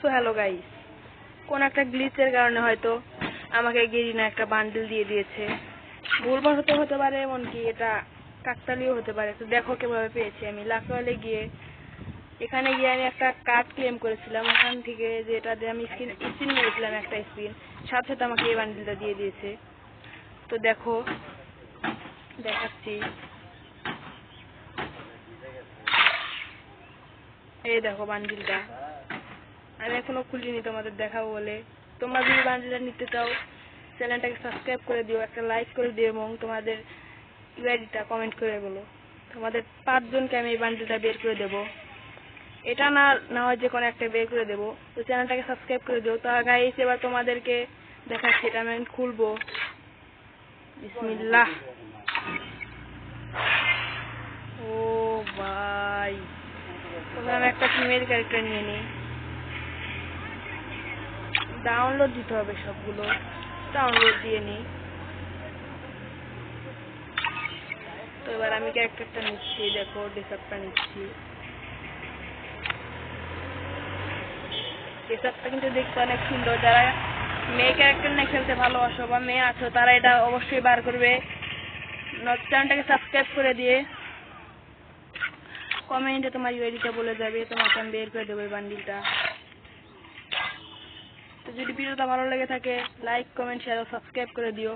So hello guys, কোন একটা গ্লিচের কারণে হয়তো আমাকে গেরিনা একটা বান্ডেল দিয়ে দিয়েছে। ভুলবশত হতে পারে, এমনকি এটা কাকতালীয় হতে পারে। তো দেখো কিভাবে পেয়েছি আমি। লাকওয়ালে গিয়ে এখানে গিয়ে আমি একটা কার্ড ক্লেম করেছিলাম, ওখান থেকে যেটা দিয়ে আমি স্পিন মেরেছিলাম একটা স্পিন, সাথে সাথে আমাকে এই বান্ডেলটা দিয়ে দিয়েছে। তো দেখো দেখাচ্ছি, এই দেখো বান্ডেলটা। আমি এখনো খুলিনি, তোমাদের দেখাবো বলে। তোমরা যদি বান্ডেলটা নিতে চাও চ্যানেলটাকে সাবস্ক্রাইব করে দিও, একটা লাইক করে দিও এবং তোমাদের ইউআইডিটা কমেন্ট করে বলো। তোমাদের 5 জনকে আমি এই বান্ডেলটা বের করে দেবো। এটা না হয় যে কোনো একটা বের করে দেবো। তো চ্যানেলটাকে সাবস্ক্রাইব করে দিও। তো গাইস এবার তোমাদেরকে দেখাচ্ছি, এটা আমি খুলবো। বিসমিল্লাহ। ও ভাই, তবে আমি একটা ফিমেল ক্যারেক্টার নিয়ে নিই। ডাউনলোড দিতে হবে সবগুলো, ডাউনলোড দিয়ে নিই। তো এবার আমি ক্যারেক্টারটা নিচ্ছি, দেখো ডেসাপটা নিচ্ছি। ডেসাপটা কিন্তু দেখতে অনেক সুন্দর। যারা মেয়ে ক্যারেক্টার নিয়ে খেলতে ভালোবাসো বা মেয়ে আছো তারা এটা অবশ্যই বার করবে। চ্যানেলটাকে সাবস্ক্রাইব করে দিয়ে কমেন্টে তোমার ইউআইডিটা বলে যাবে, তোমাকে আমি বের করে দেবো এই বান্ডিলটা। তো যদি ভিডিওটা ভালো লেগে থাকে লাইক কমেন্ট শেয়ার ও সাবস্ক্রাইব করে দিও।